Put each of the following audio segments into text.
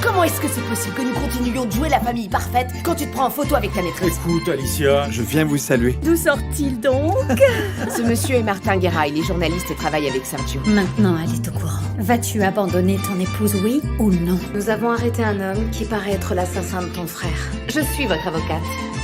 Comment est-ce que c'est possible que nous continuions de jouer la famille parfaite quand tu te prends en photo avec ta maîtresse? Écoute, Alicia, je viens vous saluer. D'où sort-il donc? Ce monsieur est Martin Guerra, il est journaliste et travaille avec Sergio. Maintenant, elle est au courant. Vas-tu abandonner ton épouse, oui ou non? Nous avons arrêté un homme qui paraît être l'assassin de ton frère. Je suis votre avocate,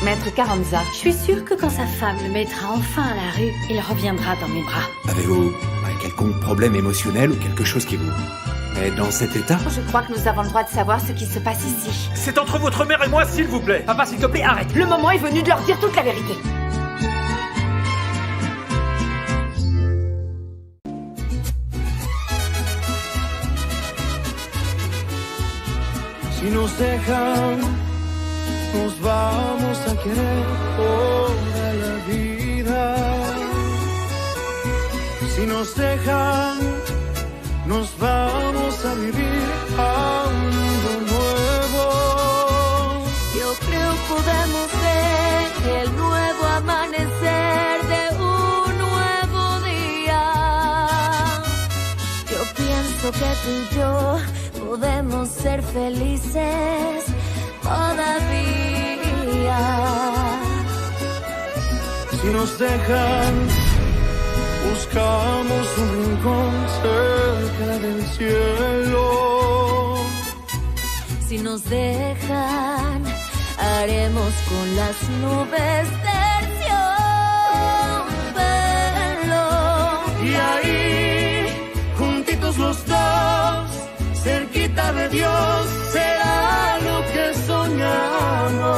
Maître Carranza. Je suis sûre que quand sa femme le mettra enfin à la rue, il reviendra dans mes bras. Avez-vous un quelconque problème émotionnel ou quelque chose qui vous met dans cet état? Je crois que nous avons le droit de savoir ce qui se passe ici. C'est entre votre mère et moi, s'il vous plaît. Papa, s'il te plaît, arrête. Le moment est venu de leur dire toute la vérité. Si nos dejan, nos vamos a querer toda la vida. Si nos dejan, nos vamos a vivir algo nuevo. Yo creo podemos ver el nuevo amanecer de un nuevo día. Yo pienso que tú y yo podemos ser felices todavía. Si nos dejan, buscamos un rincón cerca del cielo. Si nos dejan, haremos con las nubes terciopelo. Y ahí, juntitos los dos, cerquita de Dios, será lo que soñamos.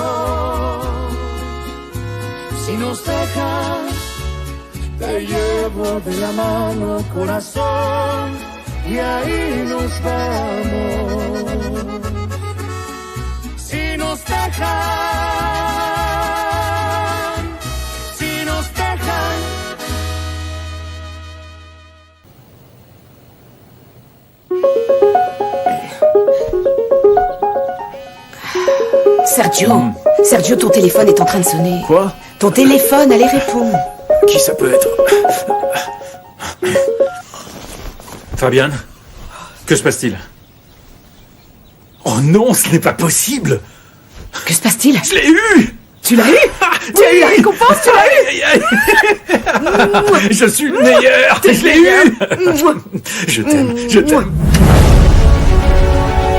Si nos dejan, te llevo de la mano, corazón, y ahí nos vamos. Si nos dejan, si nos dejan. Sergio, ton téléphone est en train de sonner. Quoi? Ton téléphone, allez répondre. Qui ça peut être? Fabian, que se passe-t-il? Oh non, ce n'est pas possible! Que se passe-t-il? Je l'ai eu! Tu l'as eu? Tu as eu la récompense, tu l'as eu? Je suis le meilleur! Je l'ai eu! Je t'aime, je t'aime.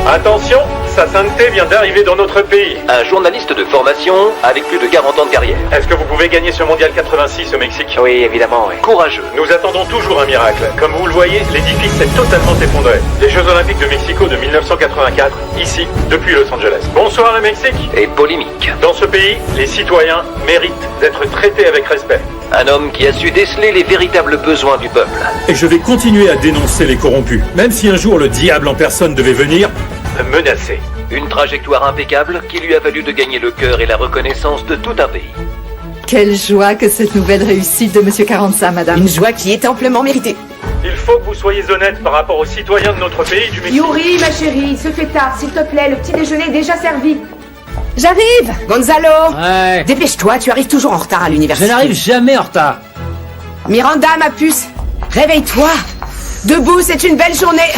Attention, Sa Sainteté vient d'arriver dans notre pays. Un journaliste de formation avec plus de 40 ans de carrière. Est-ce que vous pouvez gagner ce mondial 86 au Mexique? Oui, évidemment, oui. Courageux. Nous attendons toujours un miracle. Comme vous le voyez, l'édifice s'est totalement effondré. Les Jeux Olympiques de Mexico de 1984, ici, depuis Los Angeles. Bonsoir le Mexique. Et polémique. Dans ce pays, les citoyens méritent d'être traités avec respect. Un homme qui a su déceler les véritables besoins du peuple. Et je vais continuer à dénoncer les corrompus. Même si un jour le diable en personne devait venir Me menacer. Une trajectoire impeccable qui lui a valu de gagner le cœur et la reconnaissance de tout un pays. Quelle joie que cette nouvelle réussite de Monsieur Carranza, madame. Une joie qui est amplement méritée. Il faut que vous soyez honnête par rapport aux citoyens de notre pays du Mexique. Yuri, ma chérie, il se fait tard, s'il te plaît, le petit déjeuner est déjà servi. J'arrive! Gonzalo! Ouais. Dépêche-toi, tu arrives toujours en retard à l'université. Je n'arrive jamais en retard. Miranda, ma puce, réveille-toi. Debout, c'est une belle journée.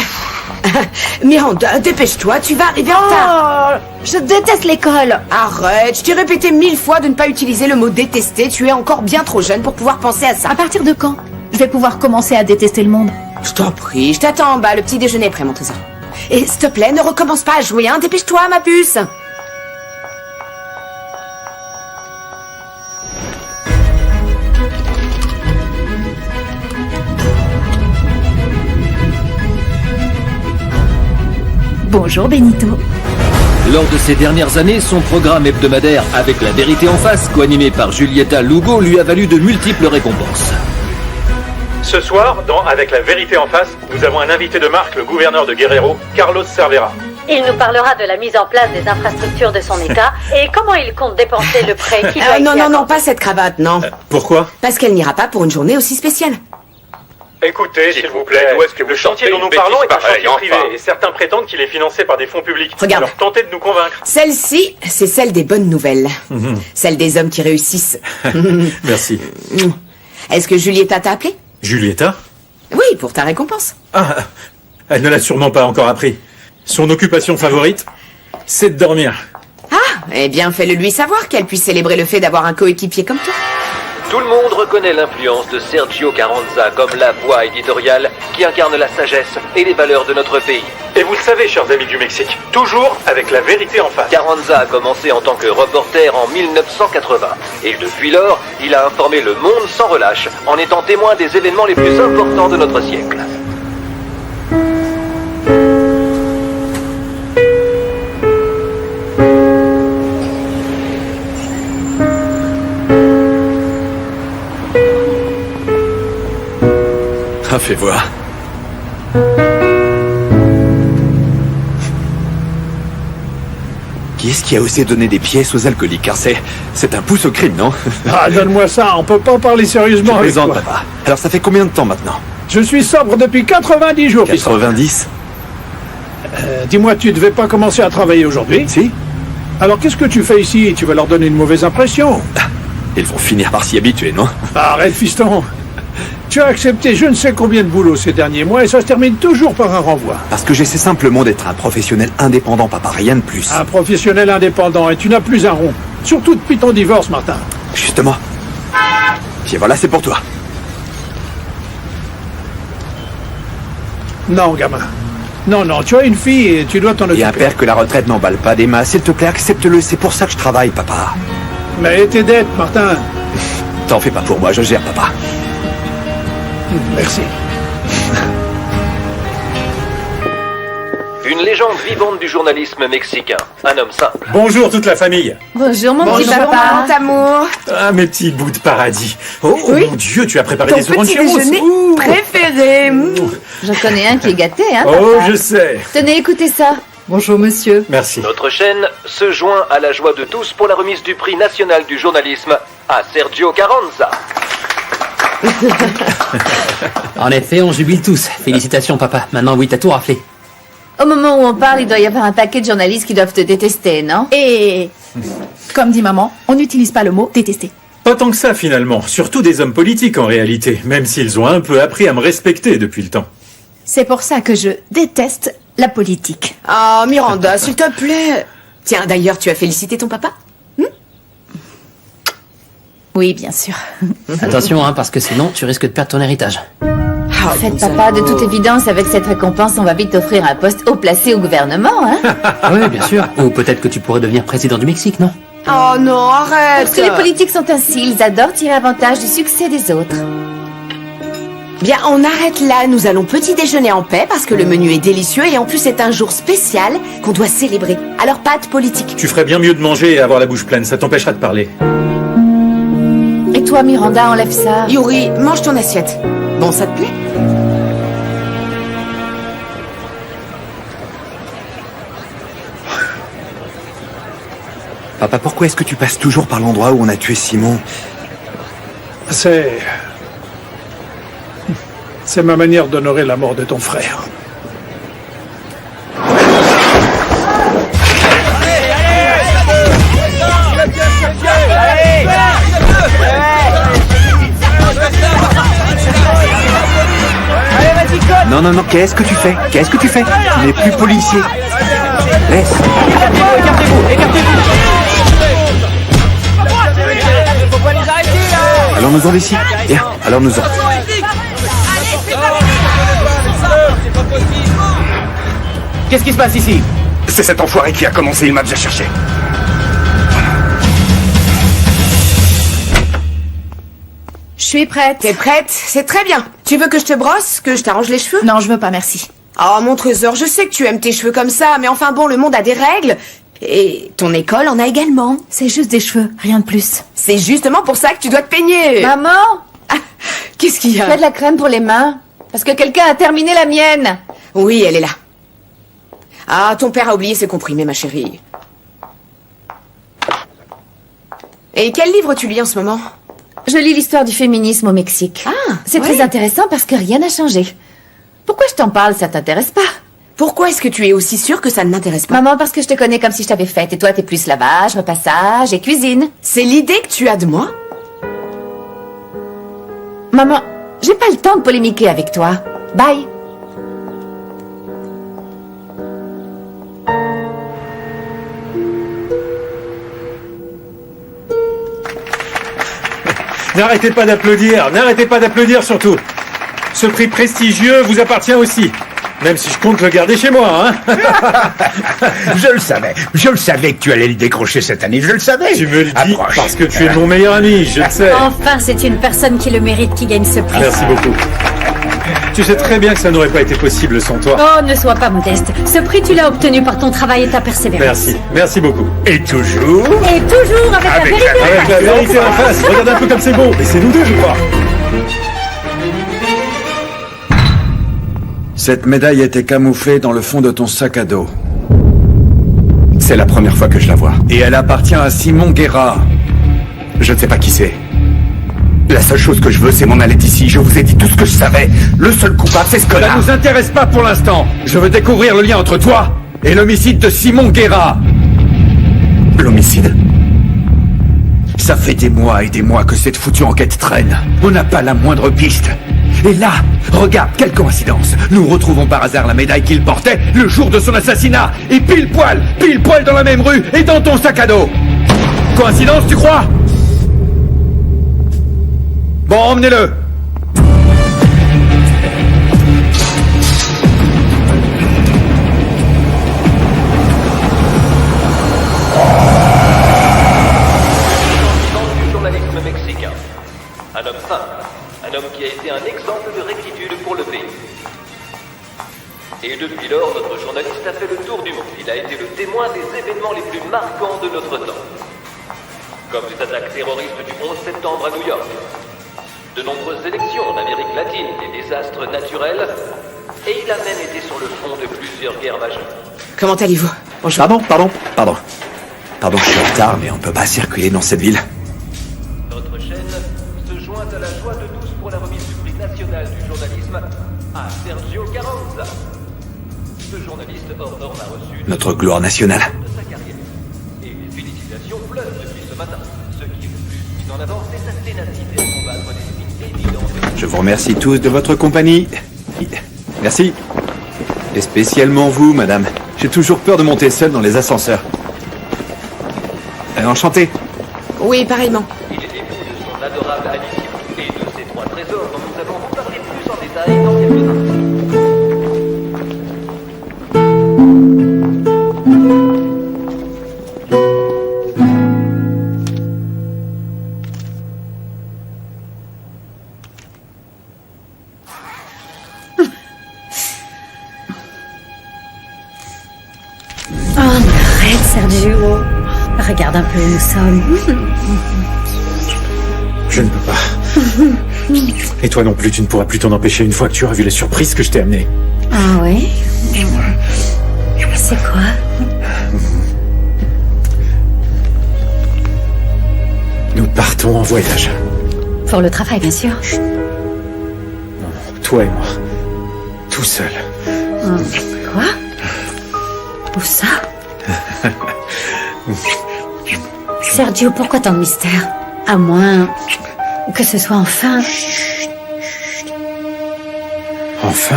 Miranda, dépêche-toi, tu vas arriver en retard. Je déteste l'école. Arrête, je t'ai répété 1000 fois de ne pas utiliser le mot détester. Tu es encore bien trop jeune pour pouvoir penser à ça. À partir de quand je vais pouvoir commencer à détester le monde? Je t'en prie, je t'attends en bas, le petit déjeuner est prêt, mon trésor. Et s'il te plaît, ne recommence pas à jouer, hein, dépêche-toi, ma puce. Bonjour Benito. Lors de ces dernières années, son programme hebdomadaire Avec la vérité en face, co-animé par Julieta Lugo, lui a valu de multiples récompenses. Ce soir, dans Avec la vérité en face, nous avons un invité de marque, le gouverneur de Guerrero, Carlos Cervera. Il nous parlera de la mise en place des infrastructures de son État et comment il compte dépenser le prêt qui doit Non, pas cette cravate, non. Pourquoi? Parce qu'elle n'ira pas pour une journée aussi spéciale. Écoutez, s'il vous plaît, le chantier dont nous parlons est un chantier privé et certains prétendent qu'il est financé par des fonds publics. Regarde. Alors tentez de nous convaincre. Celle-ci, c'est celle des bonnes nouvelles. Celle des hommes qui réussissent. Merci. Est-ce que Julieta t'a appelé? Julieta? Oui, pour ta récompense. Ah, elle ne l'a sûrement pas encore appris. Son occupation favorite, c'est de dormir. Ah, eh bien, fais-le lui savoir qu'elle puisse célébrer le fait d'avoir un coéquipier comme toi. Tout le monde reconnaît l'influence de Sergio Carranza comme la voix éditoriale qui incarne la sagesse et les valeurs de notre pays. Et vous le savez, chers amis du Mexique, toujours avec la vérité en face. Carranza a commencé en tant que reporter en 1980. Et depuis lors, il a informé le monde sans relâche, en étant témoin des événements les plus importants de notre siècle. Ah, fais voir. Qui est-ce qui a osé donner des pièces aux alcooliques? Car c'est un pouce au crime, non? Ah, donne-moi ça, on peut pas parler sérieusement Je avec plaisante, toi. papa. Alors ça fait combien de temps maintenant? Je suis sobre depuis 90 jours. 90? Dis-moi, tu devais pas commencer à travailler aujourd'hui? Si. Alors qu'est-ce que tu fais ici? Tu vas leur donner une mauvaise impression. Ils vont finir par s'y habituer, non? Arrête, fiston. Tu as accepté je ne sais combien de boulots ces derniers mois et ça se termine toujours par un renvoi. Parce que j'essaie simplement d'être un professionnel indépendant, papa, rien de plus. Un professionnel indépendant et tu n'as plus un rond. Surtout depuis ton divorce, Martin. Justement. Tiens, voilà, c'est pour toi. Non, gamin. Non, non, tu as une fille et tu dois t'en occuper. Et un père que la retraite n'emballe pas des masses. S'il te plaît, accepte-le, c'est pour ça que je travaille, papa. Mais tes dettes, Martin. T'en fais pas pour moi, je gère, papa. Merci. Une légende vivante du journalisme mexicain. Un homme simple. Bonjour toute la famille. Bonjour mon petit Bonjour, papa. grand amour. Ah, mes petits bouts de paradis. Oh, Oui. mon Dieu, tu as préparé Ton des oranges petit churros. déjeuner Ouh. préféré. J'en connais un qui est gâté, hein, Oh, papa. je sais. Tenez, écoutez ça. Bonjour monsieur. Merci. Notre chaîne se joint à la joie de tous pour la remise du prix national du journalisme à Sergio Carranza. En effet, on jubile tous. Félicitations, papa. Maintenant, oui, t'as tout raflé. Au moment où on parle, il doit y avoir un paquet de journalistes qui doivent te détester, non? Et comme dit maman, on n'utilise pas le mot détester. Pas tant que ça, finalement. Surtout des hommes politiques, en réalité. Même s'ils ont un peu appris à me respecter depuis le temps. C'est pour ça que je déteste la politique. Oh, Miranda, s'il te plaît. Tiens, d'ailleurs, tu as félicité ton papa? Oui, bien sûr. Attention, hein, parce que sinon, tu risques de perdre ton héritage. Oh, En fait, bon papa, sang. de toute évidence, avec cette récompense, on va vite t'offrir un poste haut placé au gouvernement, hein? Oui, bien sûr. Ou peut-être que tu pourrais devenir président du Mexique, non? Oh non, arrête. Parce que les politiques sont ainsi, ils adorent tirer avantage du succès des autres. Bien, on arrête là. Nous allons petit déjeuner en paix parce que le menu est délicieux et en plus c'est un jour spécial qu'on doit célébrer. Alors pas de politique. Tu ferais bien mieux de manger et avoir la bouche pleine. Ça t'empêchera de parler. Et toi, Miranda, enlève ça. Yuri, mange ton assiette. Bon, ça te plaît? Papa, pourquoi est-ce que tu passes toujours par l'endroit où on a tué Simon? C'est ma manière d'honorer la mort de ton frère. Non, non, non, qu'est-ce que tu fais? Qu'est-ce que tu fais? Tu n'es plus policier. Laisse. Allons-nous-en d'ici. Bien, allons-nous-en. Qu'est-ce qui se passe ici? C'est cet enfoiré qui a commencé, il m'a déjà cherché. Je suis prête. T'es prête? C'est très bien. Tu veux que je te brosse? Que je t'arrange les cheveux? Non, je veux pas, merci. Oh, mon trésor, je sais que tu aimes tes cheveux comme ça, mais enfin bon, le monde a des règles. Et ton école en a également. C'est juste des cheveux, rien de plus. C'est justement pour ça que tu dois te peigner. Maman, Ah, qu'est-ce qu'il y a? fais de la crème pour les mains. Parce que quelqu'un a terminé la mienne. Oui, elle est là. Ah, ton père a oublié ses comprimés, ma chérie. Et quel livre tu lis en ce moment? Je lis l'histoire du féminisme au Mexique. Ah, c'est ouais. très intéressant parce que rien n'a changé. Pourquoi je t'en parle? Ça t'intéresse pas? Pourquoi est-ce que tu es aussi sûre que ça ne m'intéresse pas? Maman, parce que je te connais comme si je t'avais faite. Et toi, t'es plus lavage, repassage et cuisine. C'est l'idée que tu as de moi? Maman, j'ai pas le temps de polémiquer avec toi. Bye. N'arrêtez pas d'applaudir surtout. Ce prix prestigieux vous appartient aussi. Même si je compte le garder chez moi, hein. Je le savais que tu allais le décrocher cette année, je le savais. Tu me le dis parce que tu es mon meilleur ami, je le sais. Enfin, c'est une personne qui le mérite qui gagne ce prix. Merci beaucoup. Tu sais très bien que ça n'aurait pas été possible sans toi. Oh, ne sois pas modeste. Ce prix, tu l'as obtenu par ton travail et ta persévérance. Merci beaucoup. Et toujours avec la vérité en face. Avec la vérité en face. Regarde un peu comme c'est beau. Et c'est nous deux, je crois. Cette médaille était camouflée dans le fond de ton sac à dos. C'est la première fois que je la vois. Et elle appartient à Simon Guerra. Je ne sais pas qui c'est. La seule chose que je veux, c'est m'en aller d'ici. Je vous ai dit tout ce que je savais. Le seul coupable, c'est ce connard. Ça nous intéresse pas pour l'instant. Je veux découvrir le lien entre toi et l'homicide de Simon Guerra. L'homicide? Ça fait des mois et des mois que cette foutue enquête traîne. On n'a pas la moindre piste. Et là, regarde, quelle coïncidence. Nous retrouvons par hasard la médaille qu'il portait le jour de son assassinat. Et pile poil dans la même rue et dans ton sac à dos. Coïncidence, tu crois? Bon, emmenez-le. Du journalisme mexicain. Un homme simple. Un homme qui a été un exemple de rectitude pour le pays. Et depuis lors, notre journaliste a fait le tour du monde. Il a été le témoin des événements les plus marquants de notre temps. Comme les attaques terroristes du 11 septembre à New York, de nombreuses élections en Amérique latine, des désastres naturels, et il a même été sur le front de plusieurs guerres majeures. Comment allez-vous? Bonjour. Pardon, je suis en retard, mais on peut pas circuler dans cette ville. Notre chaîne se joint à la joie de tous pour la remise du prix national du journalisme à Sergio Carranza. Ce journaliste hors norme a reçu Notre gloire nationale. de sa carrière. Et les félicitations pleuvent depuis ce matin. Ce qui est le plus mis en avant, c'est sa ténacité à combattre des signes évidents. Je vous remercie tous de votre compagnie. Merci. Et spécialement vous, madame. J'ai toujours peur de monter seul dans les ascenseurs. Enchanté. Oui, pareillement. Il est l'époux de son adorable Alicia et de ses 3 trésors dont nous allons vous parler plus en détail dans quelques instants. Oh, mais arrête, Sergio. Regarde un peu où nous sommes. Je ne peux pas. Et toi non plus, tu ne pourras plus t'en empêcher une fois que tu auras vu la surprise que je t'ai amenée. Ah oui? C'est quoi? Nous partons en voyage. Pour le travail, bien sûr. Toi et moi. Tout seul. Quoi? Où ça? Sergio, pourquoi tant de mystère? À moins que ce soit enfin... Enfin.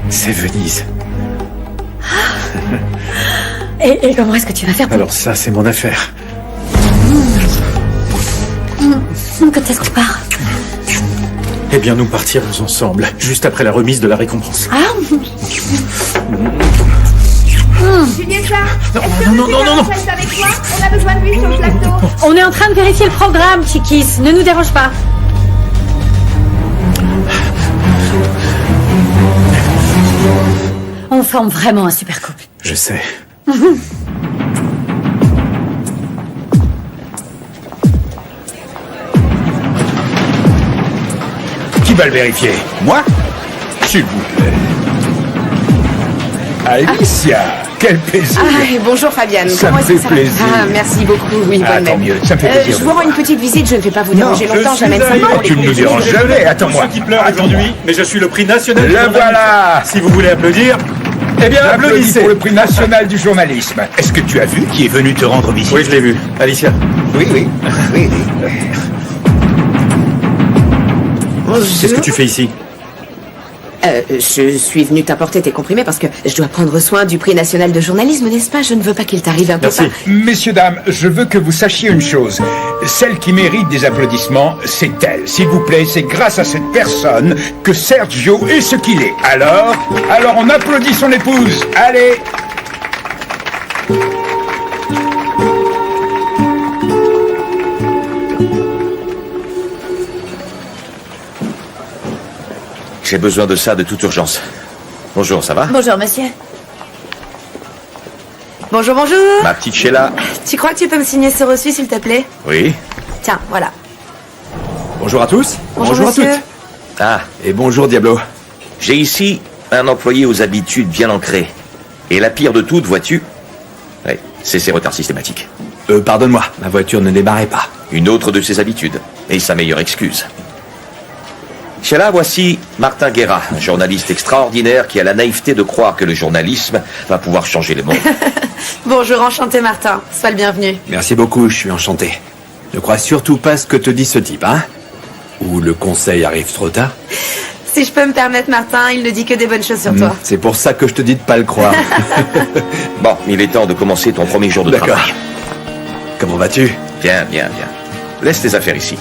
C'est Venise. Et comment est-ce que tu vas faire pour... Alors ça, c'est mon affaire. Quand est-ce qu'on part? Eh bien, nous partirons ensemble, juste après la remise de la récompense. Ah Julieta, Non. reste avec toi. On a besoin de lui sur le plateau. On est en train de vérifier le programme, Chiquis. Ne nous dérange pas. On forme vraiment un super couple. Je sais. Qui va le vérifier? Moi? S'il vous plaît. Alicia, quel plaisir. Bonjour Fabienne. Ça Comment me est-ce que fait plaisir. merci beaucoup. Oui, Ah, bonne tant même. mieux, ça me fait plaisir Je de vous rends voir. une petite visite, je ne vais pas vous déranger longtemps, j'amène ça. Tu ne nous déranges jamais, attends-moi. Ceux qui pleurent aujourd'hui, mais je suis le prix national du Le journalisme. voilà. Si vous voulez applaudir, eh bien Applaudis applaudissez. pour le prix national du journalisme. Est-ce que tu as vu qui est venu te rendre visite? Oui, je l'ai vu. Alicia. Oui. Qu'est-ce que tu fais ici? Je suis venue t'apporter tes comprimés parce que je dois prendre soin du prix national de journalisme, n'est-ce pas? Je ne veux pas qu'il t'arrive un peu pas. Messieurs, dames, je veux que vous sachiez une chose. Celle qui mérite des applaudissements, c'est elle. S'il vous plaît, c'est grâce à cette personne que Sergio est ce qu'il est. Alors on applaudit son épouse. Allez! J'ai besoin de ça de toute urgence. Bonjour, ça va? Bonjour, monsieur. Bonjour, bonjour. Ma petite Sheila. Tu crois que tu peux me signer ce reçu, s'il te plaît? Oui. Tiens, voilà. Bonjour à tous. Bonjour, à monsieur. toutes. Ah, Et bonjour, Diablo. j'ai ici un employé aux habitudes bien ancrées. Et la pire de toutes, vois-tu? Ouais, c'est ses retards systématiques. Pardonne-moi, ma voiture ne démarrait pas. Une autre de ses habitudes. Et sa meilleure excuse. Sheila, voici Martin Guerra, un journaliste extraordinaire qui a la naïveté de croire que le journalisme va pouvoir changer le monde. Bonjour, enchanté, Martin. Sois le bienvenu. Merci beaucoup, je suis enchanté. Ne crois surtout pas ce que te dit ce type, hein? Ou le conseil arrive trop tard? Si je peux me permettre, Martin, il ne dit que des bonnes choses sur toi. C'est pour ça que je te dis de pas le croire. Bon, il est temps de commencer ton premier jour de D'accord. travail. Comment vas-tu? Bien, bien, bien. Laisse tes affaires ici.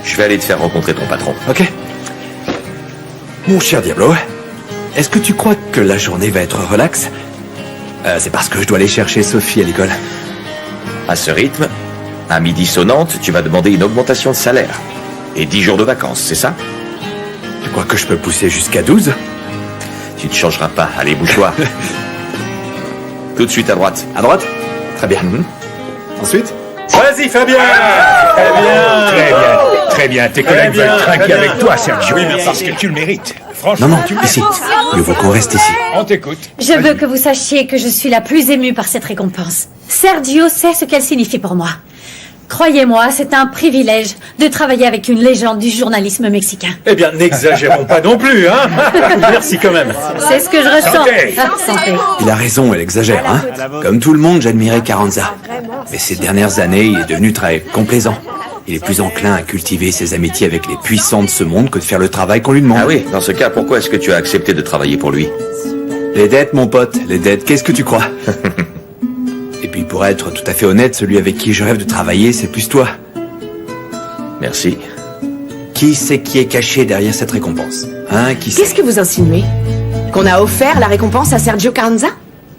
Je vais aller te faire rencontrer ton patron. Ok. Mon cher Diablo, est-ce que tu crois que la journée va être relax? C'est parce que je dois aller chercher Sophie à l'école. À ce rythme, à midi sonnante, tu vas demander une augmentation de salaire. Et 10 jours de vacances, c'est ça? Tu crois que je peux pousser jusqu'à 12? Tu ne changeras pas. Allez, bouge-toi. Tout de suite à droite. À droite? Très bien. Ensuite? Vas-y, Fabien. Très bien. Tes collègues veulent trinquer avec toi, Sergio. Parce que tu le mérites. Franchement, Non, tu le ici. mérites. Mieux vaut qu'on reste ici. On t'écoute. Je veux que vous sachiez que je suis la plus émue par cette récompense. Sergio sait ce qu'elle signifie pour moi. Croyez-moi, c'est un privilège de travailler avec une légende du journalisme mexicain. Eh bien, n'exagérons pas non plus, hein. Merci quand même. C'est ce que je ressens. Santé. Santé. Il a raison, elle exagère, hein. Comme tout le monde, j'admirais Carranza. Mais ces dernières années, il est devenu très complaisant. Il est plus enclin à cultiver ses amitiés avec les puissants de ce monde que de faire le travail qu'on lui demande. Ah oui, dans ce cas, pourquoi est-ce que tu as accepté de travailler pour lui? Les dettes, mon pote, les dettes, qu'est-ce que tu crois? Et puis pour être tout à fait honnête, celui avec qui je rêve de travailler, c'est plus toi. Merci. Qui c'est qui est caché derrière cette récompense? Hein, qui c'est? Qu'est-ce que vous insinuez? Qu'on a offert la récompense à Sergio Carranza?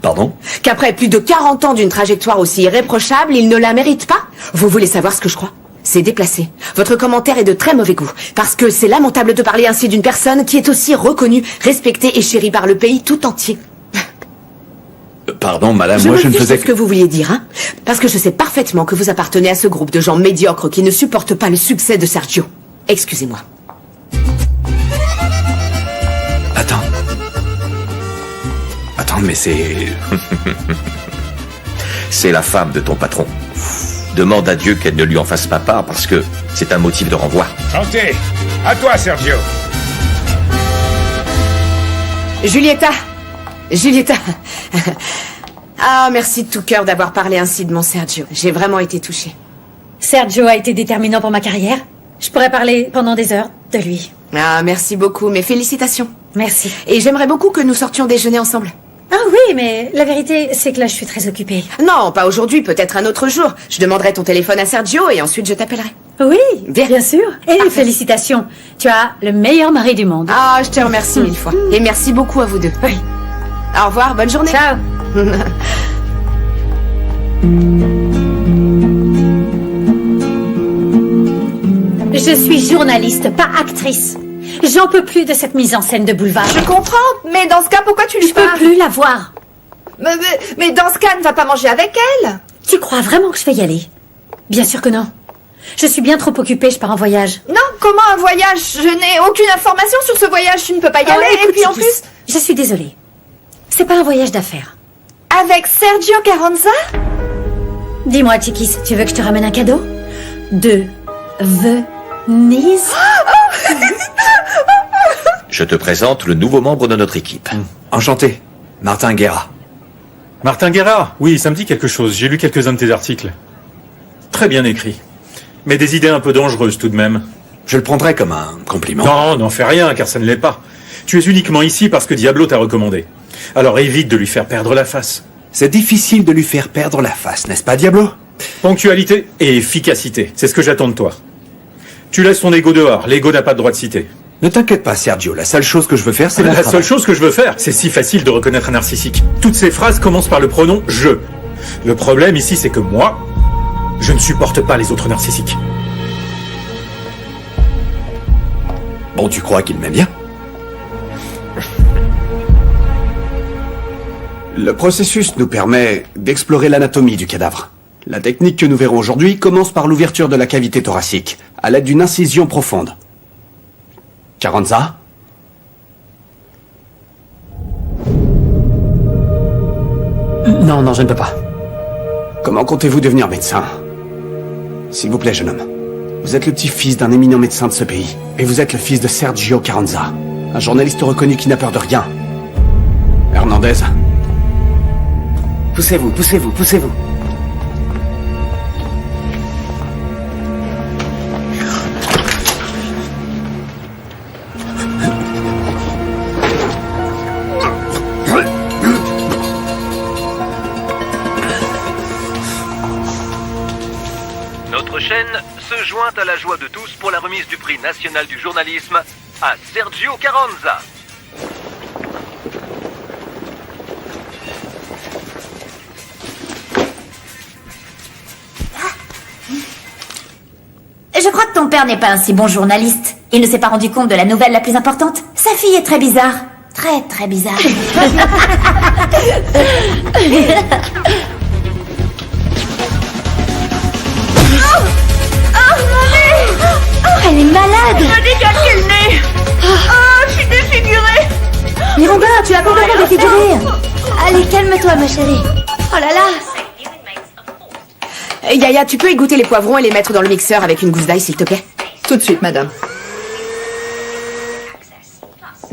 Pardon? Qu'après plus de 40 ans d'une trajectoire aussi irréprochable, il ne la mérite pas? Vous voulez savoir ce que je crois? C'est déplacé. Votre commentaire est de très mauvais goût. Parce que c'est lamentable de parler ainsi d'une personne qui est aussi reconnue, respectée et chérie par le pays tout entier. Pardon, madame, Je moi me je ne fiche faisais de ce que vous vouliez dire, hein? Parce que je sais parfaitement que vous appartenez à ce groupe de gens médiocres qui ne supportent pas le succès de Sergio. Excusez-moi. Attends, mais c'est... C'est la femme de ton patron. Demande à Dieu qu'elle ne lui en fasse pas part parce que c'est un motif de renvoi. Santé. À toi, Sergio. Julieta. Ah, merci de tout cœur d'avoir parlé ainsi de mon Sergio. J'ai vraiment été touchée. Sergio a été déterminant pour ma carrière. Je pourrais parler pendant des heures de lui. Ah, merci beaucoup. Mes félicitations. Merci. Et j'aimerais beaucoup que nous sortions déjeuner ensemble. Ah oui, mais la vérité, c'est que là, je suis très occupée. Non, pas aujourd'hui, peut-être un autre jour. Je demanderai ton téléphone à Sergio et ensuite je t'appellerai. Oui, bien sûr. Et félicitations. Tu as le meilleur mari du monde. Ah, je te remercie 1000 fois. Et merci beaucoup à vous deux. Oui. Au revoir, bonne journée. Ciao. Je suis journaliste, pas actrice. J'en peux plus de cette mise en scène de boulevard. Je comprends, mais dans ce cas, pourquoi tu lui Je peux plus la voir. Mais dans ce cas, ne va pas manger avec elle. Tu crois vraiment que je vais y aller? Bien sûr que non. Je suis bien trop occupée, je pars en voyage. Non, comment un voyage? Je n'ai aucune information sur ce voyage, tu ne peux pas y aller. Écoute, Et puis en Chiquis, plus... je suis désolée. C'est pas un voyage d'affaires. Avec Sergio Carranza? Dis-moi, Chiquis, tu veux que je te ramène un cadeau? De Venise? Je te présente le nouveau membre de notre équipe. Enchanté, Martin Guerra. Martin Guerra, oui, ça me dit quelque chose. J'ai lu quelques-uns de tes articles. Très bien écrit. Mais des idées un peu dangereuses tout de même. Je le prendrai comme un compliment. Non, n'en fais rien, car ça ne l'est pas. Tu es uniquement ici parce que Diablo t'a recommandé. Alors évite de lui faire perdre la face. C'est difficile de lui faire perdre la face, n'est-ce pas, Diablo? Ponctualité et efficacité, c'est ce que j'attends de toi. Tu laisses ton ego dehors, l'ego n'a pas de droit de citer. Ne t'inquiète pas, Sergio, la seule chose que je veux faire, c'est La seule chose que je veux faire, c'est si facile de reconnaître un narcissique. Toutes ces phrases commencent par le pronom « je ». Le problème ici, c'est que moi, je ne supporte pas les autres narcissiques. Bon, tu crois qu'il m'aime bien? Le processus nous permet d'explorer l'anatomie du cadavre. La technique que nous verrons aujourd'hui commence par l'ouverture de la cavité thoracique, à l'aide d'une incision profonde. Carranza? Non, je ne peux pas. Comment comptez-vous devenir médecin? S'il vous plaît, jeune homme. Vous êtes le petit-fils d'un éminent médecin de ce pays. Et vous êtes le fils de Sergio Carranza, un journaliste reconnu qui n'a peur de rien. Hernandez. Poussez-vous, poussez-vous, poussez-vous. Notre chaîne se joint à la joie de tous pour la remise du prix national du journalisme à Sergio Carranza. Je crois que ton père n'est pas un si bon journaliste. Il ne s'est pas rendu compte de la nouvelle la plus importante. Sa fille est très bizarre. Très, très bizarre. Elle est malade. Je dégage quel nez. Oh, je suis défigurée. Miranda, tu as complètement défiguré. Allez, calme-toi, ma chérie. Oh là là. Yaya, tu peux égoutter les poivrons et les mettre dans le mixeur avec une gousse d'ail, s'il te plaît? Tout de suite, madame.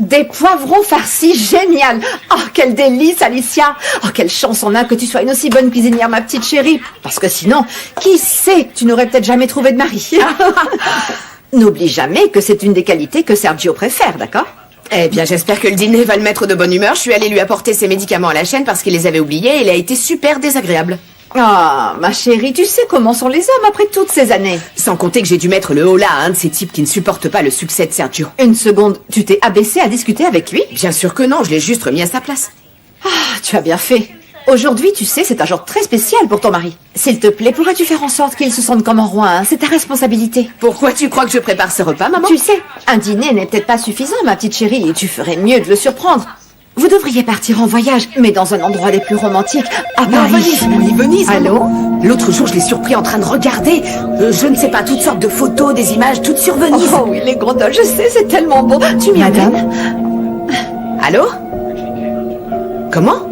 Des poivrons farcis, génial! Oh, quel délice, Alicia! Oh, quelle chance on a que tu sois une aussi bonne cuisinière, ma petite chérie! Parce que sinon, qui sait, tu n'aurais peut-être jamais trouvé de mari. N'oublie jamais que c'est une des qualités que Sergio préfère, d'accord? Eh bien, j'espère que le dîner va le mettre de bonne humeur. Je suis allée lui apporter ses médicaments à la chaîne parce qu'il les avait oubliés et il a été super désagréable. Ah, ma chérie, tu sais comment sont les hommes après toutes ces années. Sans compter que j'ai dû mettre le holà à un de ces types qui ne supportent pas le succès de Sergio. Une seconde, tu t'es abaissée à discuter avec lui? Bien sûr que non, je l'ai juste remis à sa place. Ah, tu as bien fait. Aujourd'hui, tu sais, c'est un jour très spécial pour ton mari. S'il te plaît, pourrais-tu faire en sorte qu'il se sente comme un roi, hein? C'est ta responsabilité. Pourquoi tu crois que je prépare ce repas, maman? Tu sais, un dîner n'est peut-être pas suffisant, ma petite chérie, et tu ferais mieux de le surprendre. Vous devriez partir en voyage, mais dans un endroit des plus romantiques, à Paris. Venise. Allô? L'autre jour, je l'ai surpris en train de regarder, je ne sais pas, toutes sortes de photos, des images, toutes sur Venise. Oh oui, les gondoles, je sais, c'est tellement beau. Tu m'y amènes? Allô? Comment?